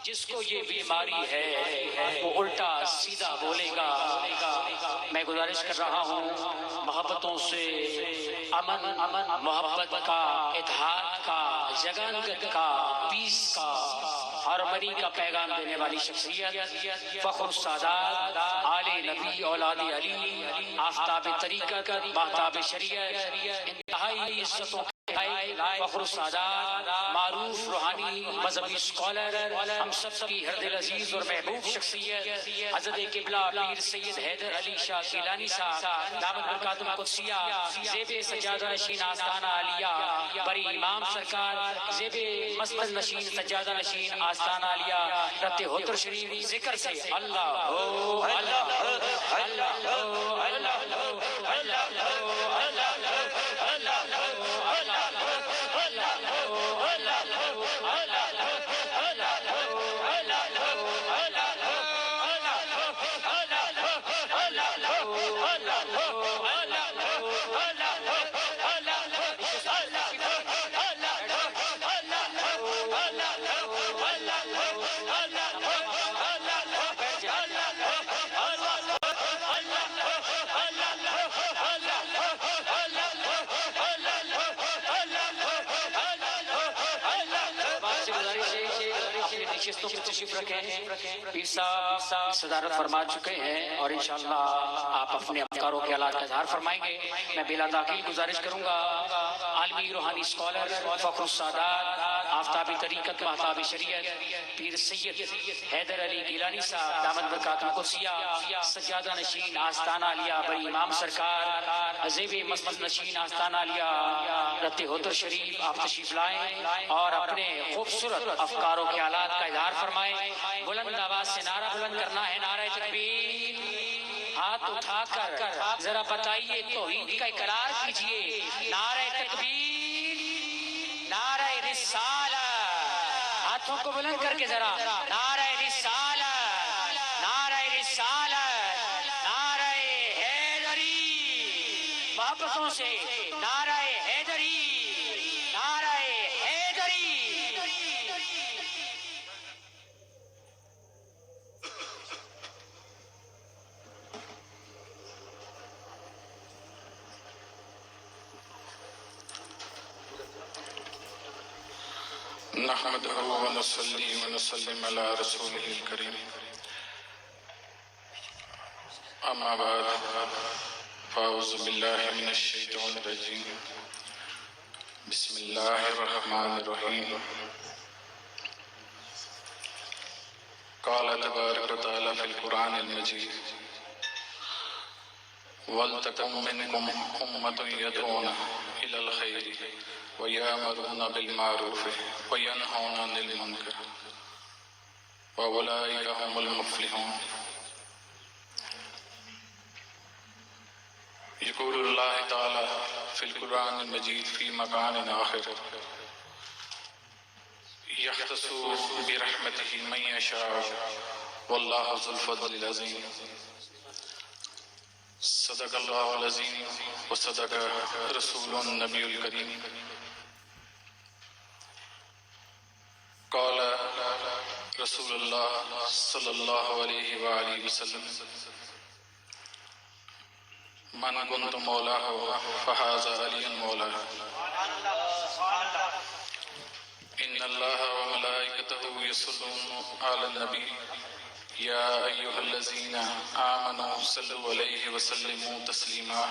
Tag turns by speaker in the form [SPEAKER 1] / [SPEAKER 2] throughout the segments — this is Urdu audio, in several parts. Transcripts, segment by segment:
[SPEAKER 1] جس کو یہ بیماری ہے وہ الٹا سیدھا بولے گا۔ میں گزارش کر رہا ہوں محبتوں سے، امن محبت کا، اتحاد کا، یگانگت کا، پیس کا، ہارمنی کا پیغام دینے والی شخصیت، فخر السادات، آل نبی، اولاد علی، آفتاب طریقت، ماہتاب شریعت، انتہائی عزتوں کے فخر السادات، معروف روحانی مذہبی اسکالر، ہم سب کی ہر دل عزیز اور محبوب شخصیت حضرت قبلہ پیر سید حیدر علی شاہ گیلانی صاحب دامت برکاتہ القدسیہ، زیب سجادہ نشین آستانہ عالیہ، بری امام سرکار زیب مسند نشین سجادہ نشین آستانہ عالیہ، رت ہوتر شریف ذکر سے اللہ ہو، اللہ ہو، اللہ ہو، اللہ ہو، اللہ ہو، اللہ ہو، اللہ نشستوں پر تشریف رکھیں۔ پیر صاحب صدارت فرما چکے ہیں اور انشاءاللہ آپ اپنے افکار و خیالات کا اظہار فرمائیں گے۔ میں بلا تاخیر گزارش کروں گا عالمی روحانی اسکالر، فخر السادات، آفتابی طریقت، ماہتاب شریعت، پیر سید حیدر علی گیلانی صاحب دامت برکاتہ القدسیہ، سجادہ نشین آستانہ عالیہ، بڑی امام سرکار زیب مسند نشین آستانہ عالیہ، رت ہوتر شریف آپ تشریف لائیں اور اپنے خوبصورت افکار و خیالات کا اظہار فرمائیں۔ بلند آواز سے نعرہ بلند کرنا ہے، نعرہ تکبیر۔ ہاتھ اٹھا کر ذرا بتائیے توحید کا اقرار کیجئے، نعرہ تکبیر، نعرہ رسالت، ہاتھوں کو بلند کر کے ذرا نعرہ رسالت، نعرہ رسالت، نعرہ حیدری، محبتوں سے نعرہ حیدری، نعرہ حیدری۔
[SPEAKER 2] نحمده ونصلي ونسلم على رسوله الكريم، اما بعد فاعوذ بالله من الشیطان الرجیم، بسم اللہ الرحمن الرحیم۔ قال تبارک وتعالی فی القرآن المجید، وَلْتَكُن مِّنكُمْ أُمَّةٌ يَدْعُونَ إِلَى الْخَيْرِ وَيَأْمُرُونَ بِالْمَعْرُوفِ وَيَنْهَوْنَ عَنِ الْمُنكَرِ وَأُولَٰئِكَ هُمُ الْمُفْلِحُونَ۔ يقول اللہ تعالی فی القرآن المجید فی مکان آخر، يختص برحمته من يشاء واللہ ذو الفضل العظیم۔ صدق اللہ العظیم وصدق رسول النبی الکریم۔ قال رسول اللہ صلی اللہ علیہ وآلہ وسلم، من كنت مولاه فهذا علی مولاه، ان اللہ وملائکته یصلون علی النبی، یا ایہا الذین آمنوا صلوا علیہ وسلموا تسلیما،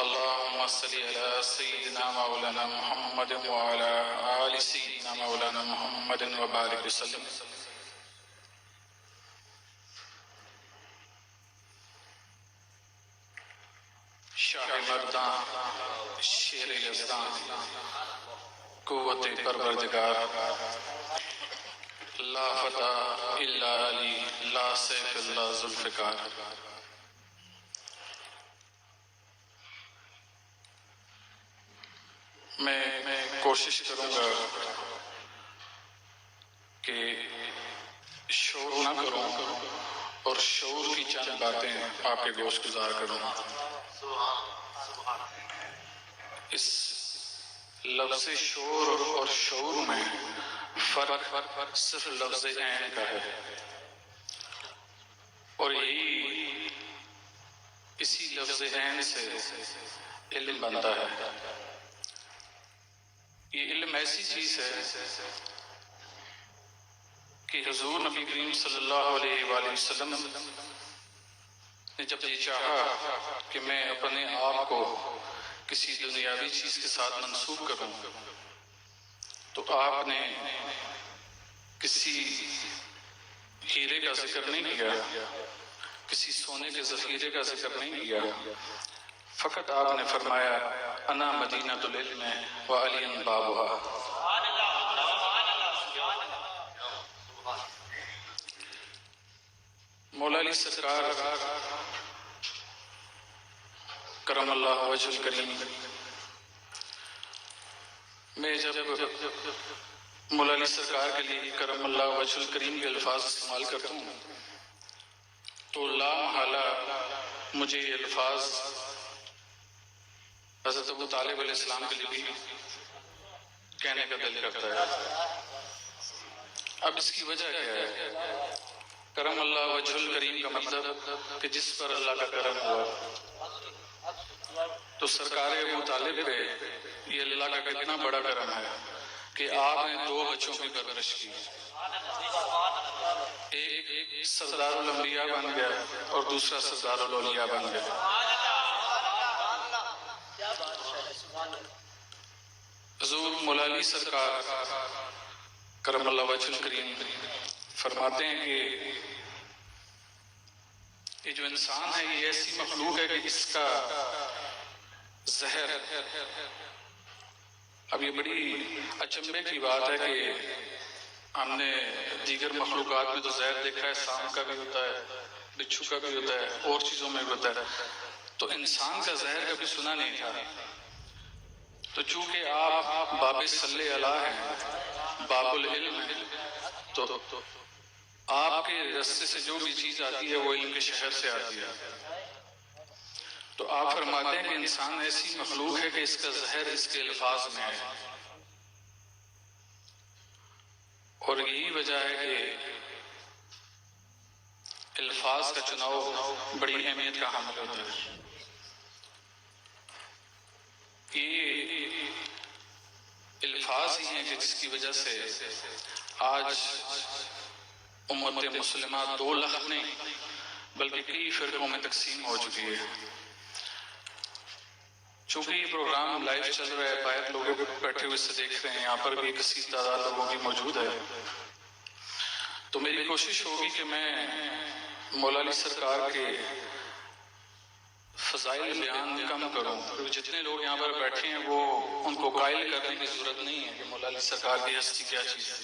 [SPEAKER 2] اللہم صل علی سیدنا مولانا محمد وعلی آل سیدنا مولانا محمد وبارک وسلم۔ شاہ مردان، شیر یزدان، قوت پروردگار، لا فتح الا علی، لا سیف اللہ ذوالفقار۔ میں کوشش کروں گا کہ شور نہ کروں اور شعور کی چند باتیں آپ کے گوش گزار کروں۔ اس لفظ شور اور شعور میں فرق صرف لفظ عین کا ہے، اور یہی اسی لفظ عین سے علم بنتا ہے۔ یہ علم ایسی چیز ہے کہ حضور نبی کریم صلی اللہ علیہ وآلہ وسلم نے جب یہ چاہا کہ میں اپنے آپ کو کسی دنیاوی چیز کے ساتھ منسوب کروں، تو آپ نے کسی ہیرے کا ذکر نہیں کیا، کسی سونے کے ذخیرے کا ذکر نہیں کیا، فقط آپ نے فرمایا انا مدینۃ العلم وعلی بابها۔ مولا علی سرکار کرم اللہ وجہ الکریم، میں جب مولا علی سرکار کے لیے کرم اللہ وجہ الکریم کے الفاظ استعمال کرتا ہوں تو لا محالہ مجھے یہ الفاظ حضرت ابو طالب علیہ السلام کے لیے بھی کہنے کا دل کرتا ہے۔ اب اس کی وجہ کیا ہے؟ کرم اللہ وجہ الکریم کا مطلب کہ جس پر اللہ کا کرم ہوا، تو سرکار ابو طالب پہ یہ اللہ کا کتنا بڑا کرم ہے کہ آپ نے 2 بچوں کی پرورش کی، ایک سردار الانبیاء بن گیا اور دوسرا سردار الاولیاء بن گیا۔ حضور مولا علی سرکار کرم اللہ وجہ الکریم فرماتے ہیں کہ یہ جو انسان ہے یہ ایسی مخلوق ہے کہ اس کا زہر، اب یہ بڑی اچنبے کی بات ہے کہ ہم نے دیگر مخلوقات میں تو زہر دیکھا ہے، سانپ کا بھی ہوتا ہے، بچھو کا بھی ہوتا ہے، اور چیزوں میں بھی ہوتا ہے، تو انسان کا زہر کبھی سنا نہیں تھا۔ تو چونکہ آپ باب صلی اللہ ہیں، باب العلم ہیں، تو آپ کے رستے سے جو بھی چیز آتی ہے وہ علم کے شہر سے آتی ہے۔ تو آپ فرماتے ہیں کہ انسان ایسی مخلوق ہے کہ اس کا زہر اس کے الفاظ میں ہے، اور یہی وجہ ہے کہ الفاظ کا چناؤ بڑی اہمیت کا حامل ہوتا ہے۔ یہ الفاظ ہی ہیں کہ جس کی وجہ سے آج امت مسلمہ 2 لخت نہیں بلکہ کئی فرقوں میں تقسیم ہو چکی ہے۔ چونکہ یہ پروگرام لائیو چل رہا ہے، باہر لوگ بیٹھے ہوئے سے دیکھ رہے ہیں، یہاں پر بھی کثیر تعداد لوگوں کی موجود ہے، تو میری کوشش ہوگی کہ میں مولا علی سرکار کے فضائل بیان کم کروں، کیونکہ جتنے لوگ یہاں پر بیٹھے ہیں وہ ان کو قائل کرنے کی ضرورت نہیں ہے کہ مولا علی سرکار کی ہستی کیا چیز ہے۔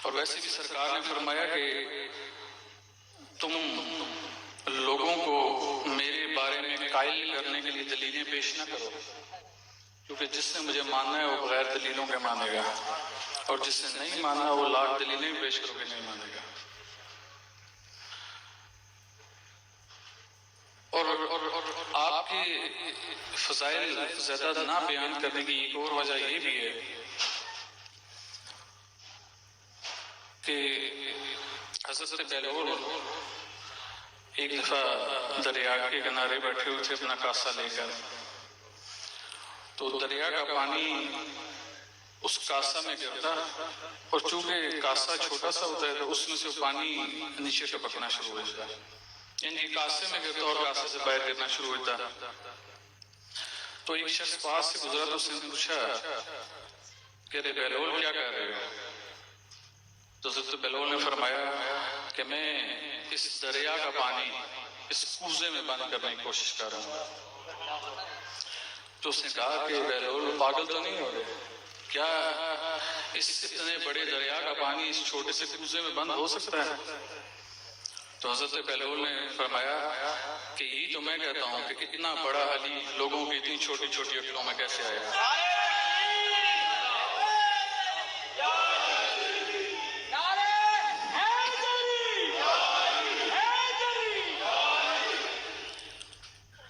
[SPEAKER 2] اور ویسے بھی سرکار نے فرمایا کہ تم لوگوں کو میرے بارے میں قائل کرنے کے لیے دلیلیں پیش نہ کرو، کیونکہ جس نے مجھے ماننا ہے وہ بغیر دلیلوں کے مانے گا، اور جس نے نہیں مانا وہ لاکھ دلیلیں پیش کرو کے نہیں مانے گا۔ اور آپ کے فضائل زیادہ نہ بیان کرنے کی ایک اور وجہ یہ بھی ہے کہ حضرت بہلول ایک دفعہ دریا کے کنارے بیٹھے ہوئے تھے اپنا کاسا لے کر، تو دریا کا پانی اس کاسا میں گرتا، اور چونکہ کاسا چھوٹا سا ہوتا ہے تو اس میں سے پانی نیچے ٹپکنا شروع ہو جاتا، یعنی کاسے میں گرتا اور کاسے سے باہر گرنا شروع ہوتا۔ تو ایک شخص پاس سے گزرا تو اس نے پوچھا کہ رے بہلول کیا کر رہے ہو؟ تو حضرت بہلول نے فرمایا کہ میں اس دریا کا پانی اس کوزے میں بند کرنے کی کوشش کر رہا ہوں۔ تو اس نے کہا کہ بہلول پاگل تو نہیں ہو رہے، کیا اس اتنے بڑے دریا کا پانی اس چھوٹے سے کوزے میں بند ہو سکتا ہے؟ تو حضرت بہلول نے فرمایا کہ یہی تو میں کہتا ہوں کہ اتنا بڑا علی لوگوں کی اتنی چھوٹی چھوٹی عقلوں میں کیسے آیا۔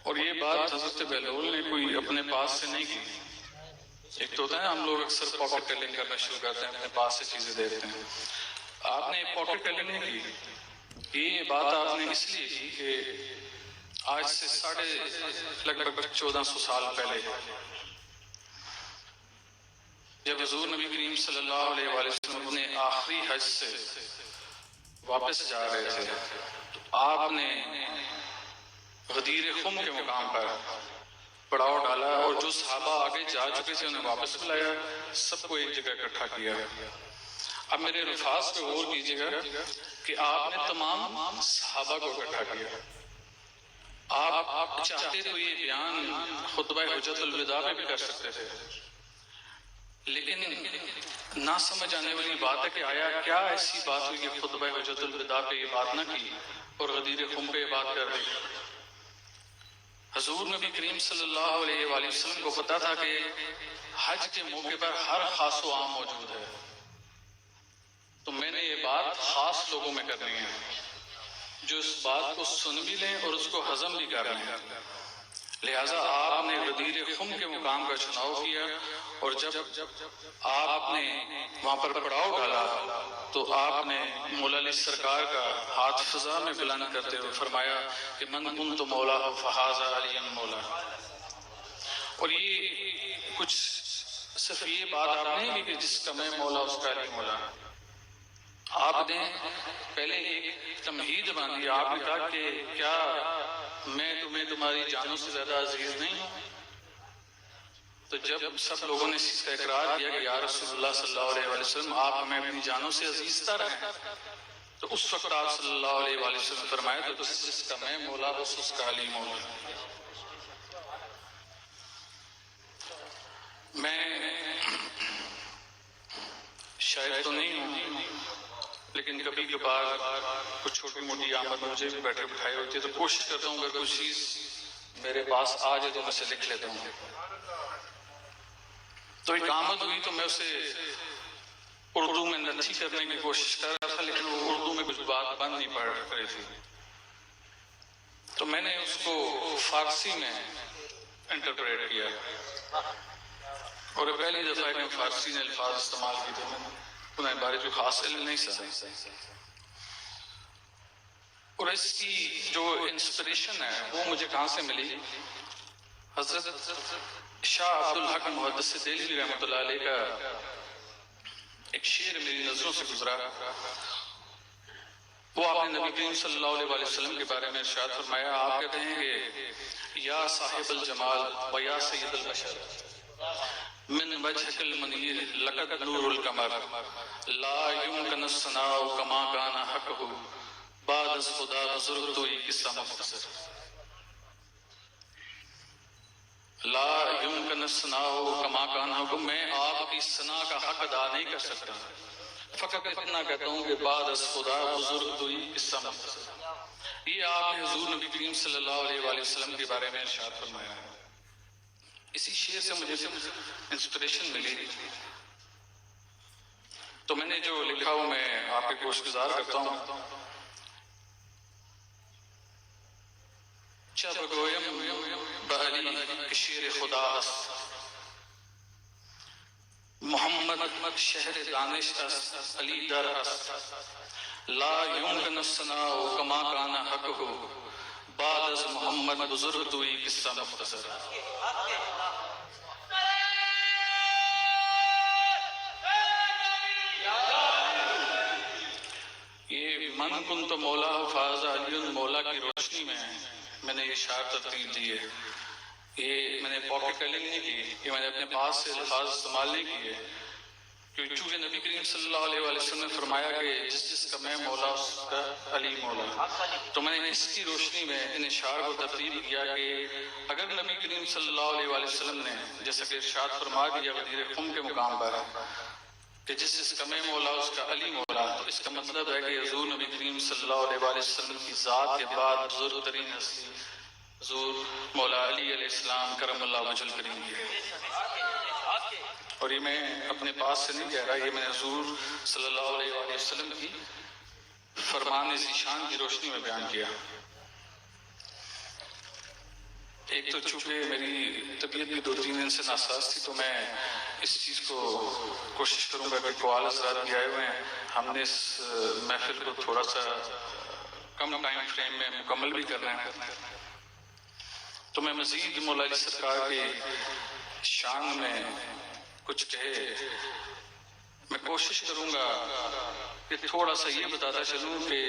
[SPEAKER 2] اور یہ بات حضرت بہلول نے کوئی اپنے پاس سے نہیں کی، ایک تو ہوتا ہے ہم لوگ اکثر پاکٹ ٹیلنگ کرنا شروع کرتے ہیں، اپنے پاس سے چیزیں دے دیتے ہیں. آپ نے پاکٹ ٹیلنگ نہیں کی، یہ بات آپ نے اس لیے کی کہ آج سے لگ بھگ 1400 سال پہلے جب حضور نبی کریم صلی اللہ علیہ وآلہ وسلم اپنے آخری حج سے واپس جا رہے تھے تو آپ نے غدیر خم کے مقام پر پڑاؤ ڈالا اور جو صحابہ آگے جا چکے تھے انہیں واپس بلایا، سب کو ایک جگہ اکٹھا کیا. اب میرے الفاظ پہ غور کیجیے گا کہ آپ نے تمام صحابہ کو اکٹھا کیا. آپ چاہتے تو یہ بیان خطبہ حجت الوداع میں بھی کر سکتے تھے، لیکن نہ سمجھ آنے والی بات ہے کہ آیا کیا ایسی بات ہوئی کہ خطبہ حجت الوداع پہ یہ بات نہ کی اور غدیر خم پہ یہ بات کر دی. حضور نبی کریم صلی اللہ علیہ وآلہ وسلم کو پتا تھا کہ حج کے موقع پر ہر خاص و عام موجود ہے، تو میں نے یہ بات خاص لوگوں میں کرنی ہے جو اس بات کو سن بھی لیں اور اس کو ہضم بھی کر لیں. لہٰذا آپ نے غدیر خم کے مقام کا چناؤ کیا، اور جب آپ نے وہاں پر پڑاؤ ڈالا تو آپ نے مولا علی سرکار کا ہاتھ فضا میں بلند کرتے ہوئے فرمایا کہ من کنت مولا فہذا علی مولا. اور یہ کچھ صرف یہ بات آپ نہیں کہ جس کا میں مولا اس کا علی مولا. آپ نے پہلے ایک تمہید باندھی، آپ نے کہا کہ کیا میں تمہیں تمہاری جانوں سے زیادہ عزیز نہیں ہوں؟ تو جب سب لوگوں نے اس کا اقرار کیا کہ یا رسول اللہ صلی اللہ علیہ وآلہ وسلم آپ ہمیں اپنی جانوں سے عزیز تر ہیں، تو اس وقت آپ صلی اللہ علیہ وآلہ وسلم فرمایا تو جس کا میں مولا بس اس کا علی مولا. میں شاید تو نہیں ہوں، لیکن کبھی کبھار کچھ چھوٹی موٹی آمد مجھے بھی بیٹھے بٹھائے ہوتی ہے تو کوشش کرتا ہوں اگر کچھ چیز میرے پاس آ جائے تو میں اسے لکھ لیتا ہوں. تو ایک آمد ہوئی تو میں اسے اردو میں نتھی کرنے کی کوشش کر رہا تھا، لیکن وہ اردو میں کچھ بات بند نہیں پڑ رہی تھی، تو میں نے اس کو فارسی میں انٹرپریٹ کیا. اور پہلی دفعہ کہ فارسی نے الفاظ استعمال کی تھے، انہیں بارے جو خاص علم نہیں سا. اور اس کی جو انسپریشن ہے وہ مجھے کہاں سے ملی؟ حضرت شاہ عبدالحق محدث دہلوی رحمۃ اللہ علیہ کا ایک شعر میری نظروں سے گزرا. وہ آپ نے نبی کریم صلی اللہ علیہ وسلم کے بارے میں ارشاد فرمایا، آپ کہتے ہیں کہ یا صاحب الجمال و یا سید البشر من وجهك المنیر لقد نور القمر لا يمكن الثناء كما كان حقه بعد از خدا بزرگ تو یہ قصہ مختصر. لا يمكن الثناء كما كان حقه، میں آپ کی ثنا کا حق ادا نہیں کر سکتا، فقط اتنا کہتا ہوں کہ بعد از خدا بزرگ تو یہ قصہ مختصر. یہ آپ نے حضور نبی کریم صلی اللہ علیہ وآلہ وسلم کے بارے میں ارشاد فرمایا ہے. اسی شعر سے مجھے انسپریشن ملی، تو میں نے جو لکھا ہوں میں آپ کے گوش گزار کرتا ہوں. چا بگویم بعلی شیر خدا است، محمد شہر دانش است، علی در است، لا یمکن الثناء کما کان حقہ بعد از محمد بزرگ تو یہ قصہ مختصر. یہ من کنت مولا فاز علی مولا کی روشنی میں نے یہ شعر ترتیب دی ہے. یہ میں نے پاکٹ ٹیلنگ نہیں کی، یہ میں نے اپنے پاس سے الفاظ استعمال نہیں کیے، کیونکہ چونکہ نبی کریم صلی اللہ علیہ وسلم نے فرمایا کہ جس کا میں مولا اس کا علی مولا، تو میں نے اس کی روشنی میں ان اشعار کو ترتیب کیا کہ اگر نبی کریم صلی اللہ علیہ وسلم نے جیسا کہ ارشاد فرما دیا غدیر خم کے مقام پر کہ جس کا میں مولا اس کا علی مولا، تو اس کا مطلب ہے کہ حضور نبی کریم صلی اللہ علیہ وسلم کی ذات کے بعد بزرگ ترین ہستی حضور مولا علی علیہ السلام کرم اللہ وجل کریم ہے. اور یہ میں اپنے پاس سے نہیں کہہ رہا، یہ میں نے حضور صلی اللہ علیہ وسلم کی فرمان ذیشان کی روشنی میں بیان کیا. ایک تو چونکہ میری طبیعت طبیعت بھی 2-3 دن سے ناساز تھی، تو میں اس چیز کو کوشش کروں گا کہ قوال حضرات بھی آئے ہوئے ہیں، ہم نے اس محفل کو تھوڑا سا کم ٹائم فریم میں مکمل بھی کرنا ہے. تو میں مزید مولا علی سرکار کی شان میں کچھ کہے میں کوشش کروں گا کہ تھوڑا سا یہ بتاتا چلوں کہ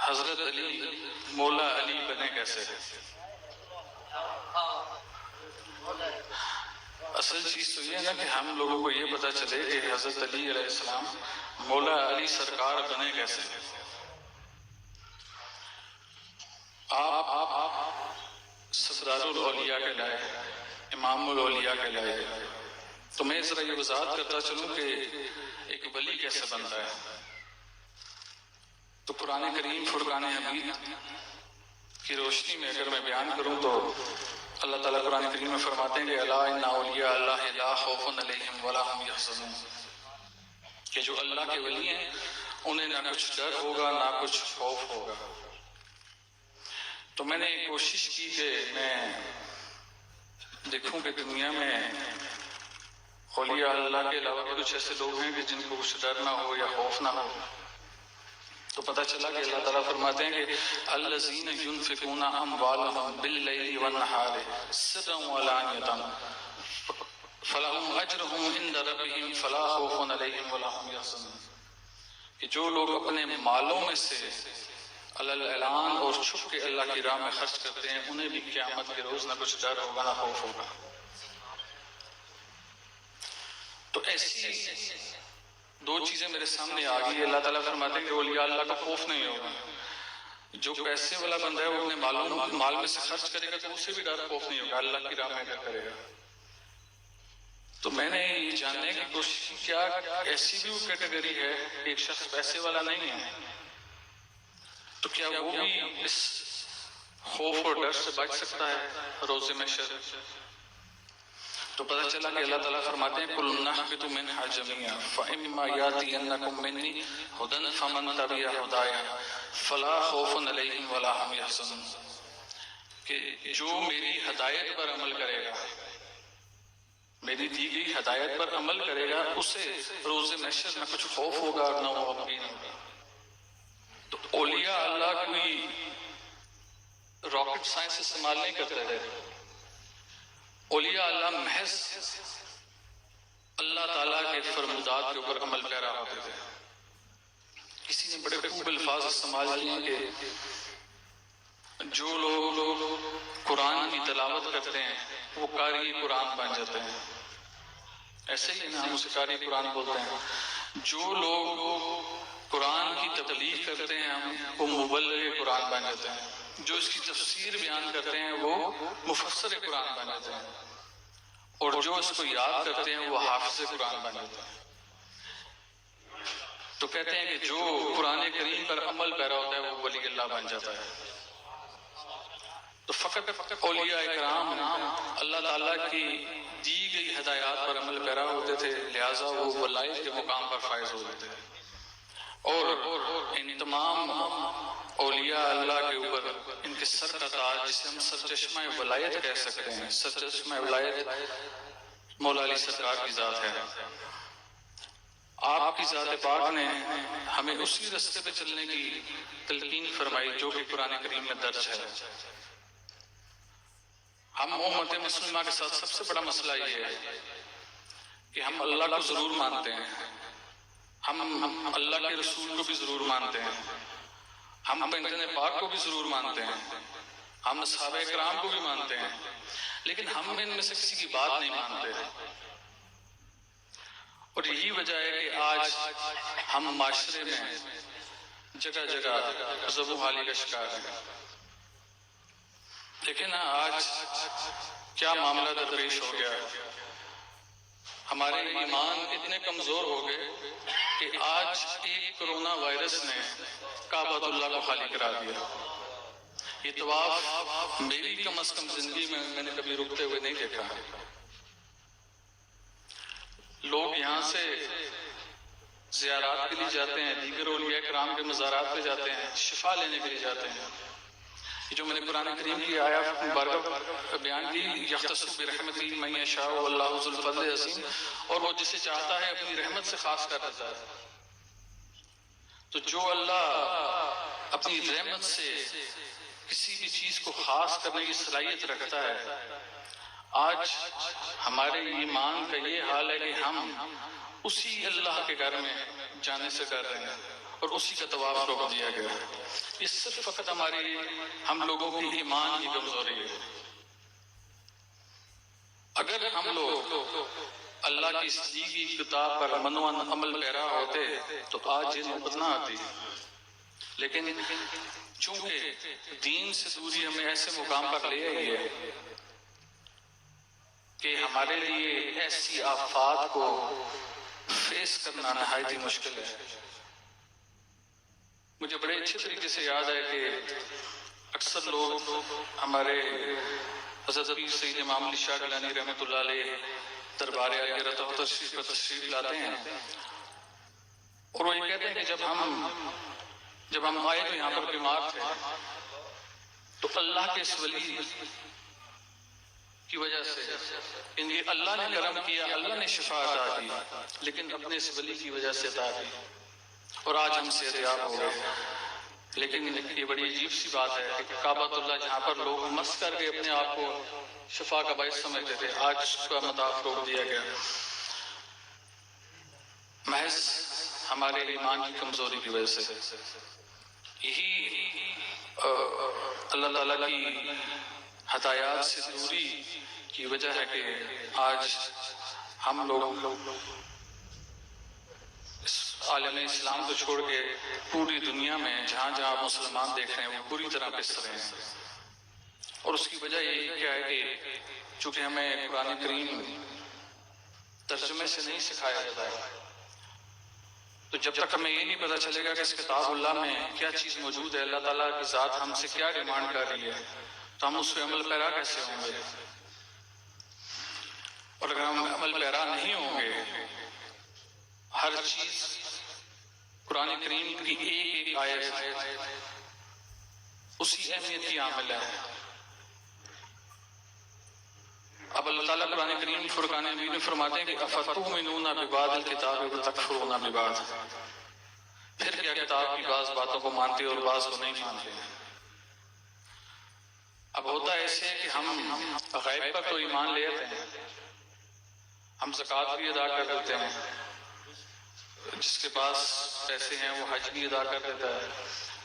[SPEAKER 2] حضرت علی مولا علی بنے کیسے. اصل چیز تو یہ ہے نا کہ ہم لوگوں کو یہ پتا چلے کہ حضرت علی علیہ السلام مولا علی سرکار بنے کیسے. آپ سردار الاولیاء کہلائے، امام الاولیاء کہلائے. تو میں ذرا یہ وضاحت کرتا چلوں کہ ایک ولی کیسے بنتا ہے. تو قرآن کریم فرقان حمید کی روشنی میں اگر میں بیان کروں تو اللہ تعالیٰ قرآن کریم میں فرماتے ہیں کہ الا ان اولیاء اللہ لا خوف علیہم ولا هم یحزنون، کہ جو اللہ کے ولی ہیں انہیں نہ کچھ ڈر ہوگا نہ کچھ خوف ہوگا. تو میں نے کوشش کی کہ میں دیکھوں کہ دنیا میں اولیاء اللہ کے علاوہ کچھ ایسے لوگ ہیں کہ جن کو کچھ ڈر نہ ہو یا خوف نہ ہو. تو پتہ چلا کہ اللہ تعالیٰ فرماتے ہیں کہ الذین ينفقون اموالهم باللیل والنہار سرا وعلانیۃ فلہم اجرہم عند ربہم فلا خوف علیہم ولا هم یحزنون، کہ جو لوگ اپنے مالوں میں سے اعلان اور چھپ کے اللہ کی راہ میں خرچ کرتے ہیں انہیں بھی قیامت کے روز نہ کچھ ڈر ہوگا نہ خوف ہوگا. تو ایسی دو چیزیں میرے سامنے آ گئی. اللہ تعالیٰ فرماتے ہیں کہ اولیاء اللہ کا خوف نہیں ہوگا. جو پیسے والا بندہ ہے وہ اپنے مال میں سے خرچ کرے گا تو اسے بھی ڈر خوف نہیں ہوگا اللہ کی راہ میں اگر کرے گا. تو میں نے یہ جاننے کی کوشش کی کیا ایسی بھی وہ کیٹیگری ہے کہ ایک شخص پیسے والا نہیں ہے تو کیا وہ بھی اس خوف اور ڈر سے بچ سکتا ہے روز محشر. تو پتہ چلا کہ اللہ تعالیٰ فرماتے ہیں کل نحبط منہا جمیعا فاما یاتینکم منی ھدی فمن تبع ھدایا فلا خوف علیہم ولا هم یحزنون، کہ جو میری ہدایت پر عمل کرے گا، میری دی گئی ہدایت پر عمل کرے گا، اسے روز محشر نہ کچھ خوف ہوگا اور نہ وہ غمگین ہوگا. تو اولیاء اللہ کوئی راکٹ سائنس استعمال نہیں کرتے تھے. اولیاء اللہ محض اللہ تعالیٰ کے فرمودات کے اوپر عمل پیرا ہوتے تھے. کسی نے بڑے خوب الفاظ استعمال کیے کہ جو لوگ قرآن کی تلاوت کرتے ہیں وہ قاری قرآن بن جاتے ہیں. ایسے ہی ہم اسے قاری قرآن بولتے ہیں. جو لوگ قرآن کی تبلیغ کرتے ہیں وہ مبلغ قرآن بن جاتے ہیں. جو اس کی تفسیر بیان کرتے ہیں وہ مفسر قرآن بن جاتے ہیں، اور جو اس کو یاد کرتے ہیں وہ حافظ قرآن بن جاتے ہیں. تو کہتے ہیں کہ جو قرآن کریم پر عمل پیرا ہوتا ہے وہ ولی اللہ بن جاتا ہے. تو فقط اولیاء کرام اللہ تعالیٰ کی دی گئی ہدایات پر عمل پیرا ہوتے تھے، لہٰذا وہ ولایت کے مقام پر فائز ہوتے تھے. اور ان تمام اولیاء اللہ کے اوپر ان کے سر کا تاج جسے ہم سرچشمہ ولایت کہہ سکتے ہیں، سرچشمہ ولایت مولا علی سرکار کی ذات ہے. آپ کی ذات پاک نے ہمیں اسی رستے پہ چلنے کی تلقین فرمائی جو کہ قرآن کریم میں درج ہے. ہم امت مسلمہ کے ساتھ سب سے بڑا مسئلہ یہ ہے کہ ہم اللہ کو ضرور مانتے ہیں، ہم اللہ کے رسول کو بھی ضرور مانتے ہیں، ہم پنجن پاک کو بھی ضرور مانتے ہیں، ہم صحابہ کرام کو بھی مانتے ہیں، لیکن ہم ان میں سے کسی کی بات نہیں مانتے. اور یہی وجہ ہے کہ آج ہم معاشرے میں جگہ جگہ ذبح و حالی کا شکار ہیں. لیکن آج کیا معاملہ درپیش ہو گیا ہے. ہمارے ایمان اتنے کمزور ہو گئے کہ آج ایک کرونا وائرس نے کعبۃ اللہ کو خالی کرا دیا. یہ طواف میری کم از کم زندگی میں نے کبھی رکتے ہوئے نہیں دیکھا. لوگ یہاں سے زیارات کے لیے جاتے ہیں، دیگر اولیاء کرام کے مزارات پہ جاتے ہیں، شفا لینے کے لیے جاتے ہیں، جو میں نے قرآن کریم کی آیات مبارکہ بیان کی، یختص برحمتہ من یشاء واللہ ذو الفضل العظیم، اور وہ جسے چاہتا ہے اپنی رحمت سے خاص کر دیتا ہے۔ تو جو اللہ اپنی رحمت سے کسی بھی چیز کو خاص کرنے کی صلاحیت رکھتا ہے، آج ہمارے ایمان کا یہ حال ہے کہ ہم اسی اللہ کے گھر میں جانے سے ڈر رہے ہیں اور اسی کا طواف روک دیا گیا ہے۔ یہ صرف فقط ہم لوگوں کی ایمان کی کمزوری ہے۔ اگر ہم لوگ اللہ کی اس دی گئی کتاب پر منوان عمل پیرا ہوتے تو آج یہ نوبت نہ آتی، لیکن چونکہ دین سے دوری ہمیں ایسے مقام پر لے آئی ہے کہ ہمارے لیے ایسی آفات کو فیس کرنا نہایت ہی مشکل ہے۔ مجھے بڑے اچھے طریقے سے یاد ہے کہ اکثر لوگ ہمارے حضرت پیر سید امام علی شاہ گیلانی رحمۃ اللہ علیہ دربار عالیہ رتبہ تشریف پر تشریف لاتے ہیں، اور وہ یہ کہتے ہیں کہ جب ہم آئے تو یہاں پر بیمار تھے، تو اللہ کے اس ولی کی وجہ سے اللہ نے کرم کیا، اللہ نے شفا عطا کی، لیکن اپنے اس ولی کی وجہ سے عطا کی، اور آج ہم صحتیاب ہو گئے۔ لیکن یہ بڑی عجیب سی بات ہے کہ کعبۃ اللہ جہاں پر لوگ مس کر کے اپنے آپ کو شفا کا باعث سمجھتے تھے، آج اس کا مطاف روک دیا گیا، محض ہمارے ایمان کی کمزوری کی وجہ سے۔ یہی اللہ تعالیٰ کی ہدایات سے دوری کی وجہ ہے کہ آج ہم لوگ عالم اسلام کو چھوڑ کے پوری دنیا میں جہاں جہاں مسلمان دیکھ رہے ہیں وہ پوری طرح پس رہے ہیں، اور اس کی وجہ یہ کیا ہے کہ چونکہ ہمیں قرآن کریم ترجمے سے نہیں سکھایا جاتا ہے، تو جب تک ہمیں یہ نہیں پتا چلے گا کہ اس کتاب اللہ میں کیا چیز موجود ہے، اللہ تعالیٰ کی ذات ہم سے کیا ڈیمانڈ کر رہی ہے، تو ہم اس پہ عمل پیرا کیسے ہوں گے؟ اور اگر ہم عمل پیرا نہیں ہوں گے، ہر چیز قرآن کریم کی ایک آیت اسی اہمیت کی عامل ہے۔ اب اللہ تعالیٰ قرآن کریم فرقان حمید میں فرماتے ہیں کہ افتؤمنون ببعض الکتاب وتکفرون ببعض، پھر کیا کتاب کی بعض باتوں کو مانتے اور بعض کو نہیں مانتے؟ اب ہوتا ایسے کہ ہم غیب پر تو ایمان لے آتے ہیں، ہم زکوٰۃ بھی ادا کر دیتے ہیں، جس کے پاس پیسے ہیں وہ حج بھی ادا کر دیتا ہے،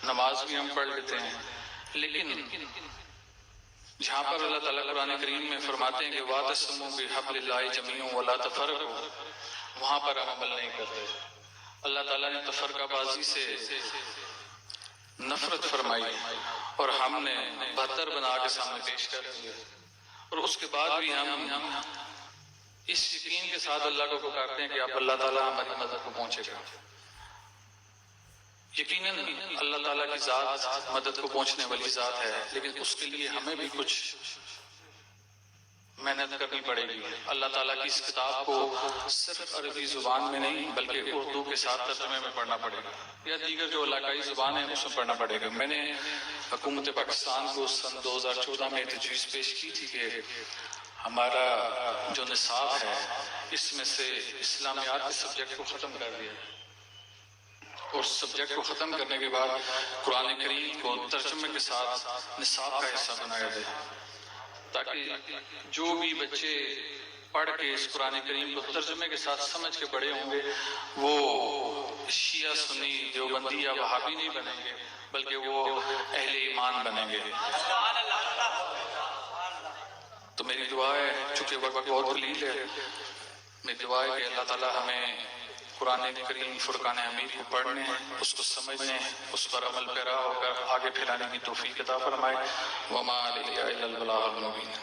[SPEAKER 2] نماز بھی ہم پڑھ لیتے ہیں، لیکن جہاں پر اللہ تعالیٰ قرآن کریم میں فرماتے ہیں کہ وَاعْتَصِمُوا بِحَبْلِ اللَّهِ جَمِيعًا وَلَا تَفَرَّقُوا، وہاں پر ہم عمل نہیں کرتے۔ اللہ تعالیٰ نے تفرقہ بازی سے نفرت فرمائی اور ہم نے بہتر بنا کے سامنے پیش کر دیا، اور اس کے بعد بھی ہم اس یقین کے ساتھ اللہ کو پکارتے ہیں کہ اب اللہ تعالیٰ ہماری مدد کو پہنچے گا۔ یقیناً اللہ تعالیٰ کی ذات مدد کو پہنچنے والی ذات ہے، لیکن اس کے لیے ہمیں بھی کچھ محنت کرنی پڑے گی۔ اللہ تعالیٰ کی اس کتاب کو صرف عربی زبان میں نہیں بلکہ اردو کے ساتھ ترجمے میں پڑھنا پڑے گا، یا دیگر جو علاقائی زبان ہے اس میں پڑھنا پڑے گا۔ میں نے حکومت پاکستان کو سن 2014 میں تجویز پیش کی تھی کہ ہمارا جو نصاب ہے اس میں سے اسلامیات کے سبجیکٹ کو ختم کر دیا، اور سبجیکٹ کو ختم کرنے کے بعد قرآن کریم کو ترجمے کے ساتھ نصاب کا حصہ بنایا جائے، تاکہ جو بھی بچے پڑھ کے اس قرآن کریم کو ترجمے کے ساتھ سمجھ کے بڑے ہوں گے وہ شیعہ سنی دیوبندی یا وہابی نہیں بنیں گے، بلکہ وہ اہل ایمان بنیں گے۔ تو میری دعا ہے، چونکہ وقت بہت قلیل ہے، میری دعا ہے کہ اللہ تعالیٰ ہمیں قرآن کریم فرقان حمید کو پڑھنے، اس کو سمجھنے، اس پر عمل پیرا ہو کر آگے پھیلانے کی توفیق عطا فرمائے۔ وما علیہ الا البلاغ المبین۔